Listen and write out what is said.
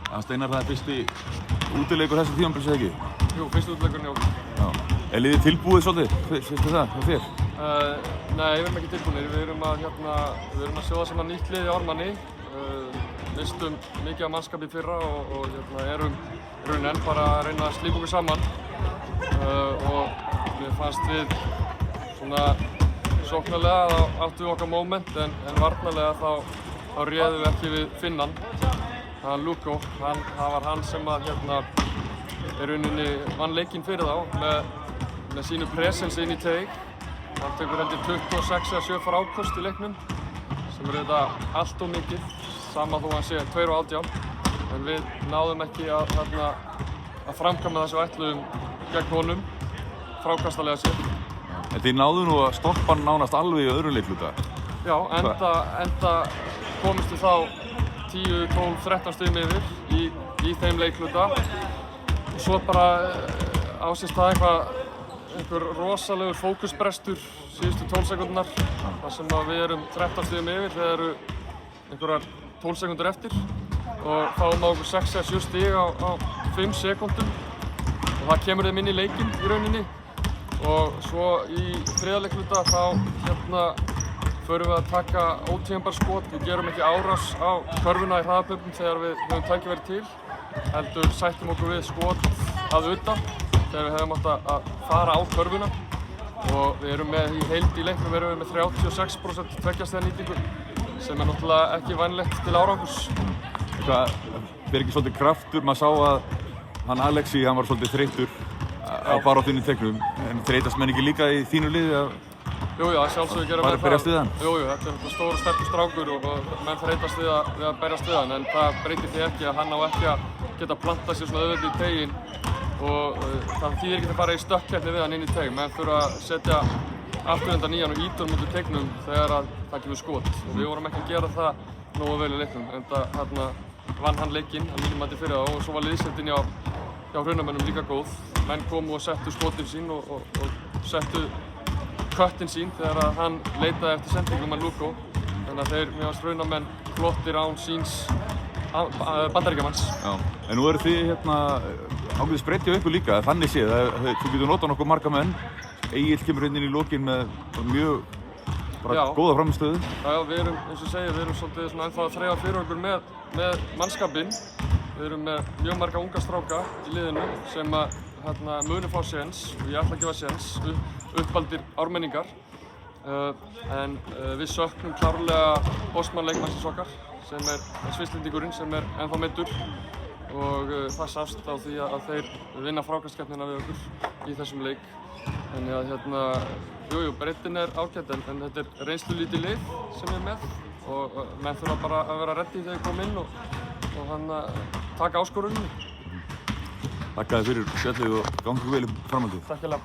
Steinar, það fyrsti útileikur þessu tímabils eða ekki? Jú, fyrsti útileikurinn, já. Er liðið tilbúið svolítið, finnstu það, hjá þér? Nei, við erum ekki tilbúinir. Við erum að sjóða saman nýtt lið í Ármanni. Mistum mikið af mannskap í fyrra og erum í rauninni enn bara að reyna að slípa okkur saman. Og mér fannst við svona sóknarlega þá áttum við okkar moment en varnarlega þá réðum við ekki við Finnan. Hann Luko, það var hann sem að í rauninni vann leikinn fyrir þá með sínu presence inn í teig. Hann tekur heldur 26 eða 7 fráköst í leiknum sem þetta allt of mikið, sama þó hann sé 2-18. En við náðum ekki að framkvæma þessu ætluðum gegn honum, frákastalega sér. En þið náðu nú að stoppa hann nánast alveg í öðru leikluta? Já, enda komist við þá 10, 12, 13 stigum yfir í þeim leikluta. Og svo bara á sér stað einhver rosalegur fókusbrestur síðustu 12 sekúndunar. Þar sem við erum 13 stigum yfir, þegar eru einhverjar 12 sekúndur eftir. Og fáum á okkur 6 eða 7 stig á 5 sekúndum. Og það kemur þeim inn í leikinn í rauninni. Og svo í þriðja leikluta þá förum við að taka ótímabær skot. Við gerum ekki árás á körfuna í hraðapömpum þegar við höfum tækifæri til. Heldur sættum okkur við skot að utan þegar við hefum átt að fara á körfuna. Og við erum með í heild í leiknum erum við með 36% tveggjastiga nýtingu sem er náttúrulega ekki vænlegt til árangurs. Það fer ekki svolítið kraftur, maður sá að hann Alexi, hann var svolítið þreyttur á baráttunni í teiknum, en þreytast menn ekki líka í þínu liði að Jú, sjálfsögðu gerum við það. Bara berjast við hann? Jú, þetta er stór og sterkur strákur og menn þreytast við að berjast við hann, en það breytir því ekki að hann á ekki að geta plantað sér svona auðvitað í teginn og það þýðir ekki að fara í stökkkeppni við hann inn í teig. Menn þurfa að setja afturenda nýjan og íta út úr teiknum þegar það kemur skot og við vorum ekki að gera það nógu vel í leiknum, enda vann hann leikinn að mínum mati fyrir það og svo var liðsheildin hjá Hraunamönnum líka góð. Menn komu og settu skotin sín og settu köttin sín þegar hann leitaði eftir sendingum með Luko. Þannig að mér fannst Hraunamenn flottir án síns bandaríkjamanns. Já, en nú eru þið ákveðið spreytti á ykkur líka, þannig séð að þú getur notað nokkuð marga menn. Egill kemur inn í lokin með mjög góða frammistöðu. Já, við erum, eins og segja, við erum svolítið ennþá að þreifa fyrir okkur með mannskapinn. Við erum með mjög marga unga stráka í liðinu sem munu fá séns og ég ætla að gefa séns, uppaldir ármenningar. En við söknum klárlega Bosman leikmannsins okkar sem er svisslendingurinn sem er ennþá meiddur og það sást á því að þeir vinna frákastkeppnina við okkur í þessum leik. Þannig að jú, breiddin er ágætt en þetta er reynslulítið lið sem við með og menn þurfa bara að vera reddi þegar þeir koma inn og taka áskorunni. Þakka þér fyrir spjallið og gangi vel í framhaldið. Takk fyrir.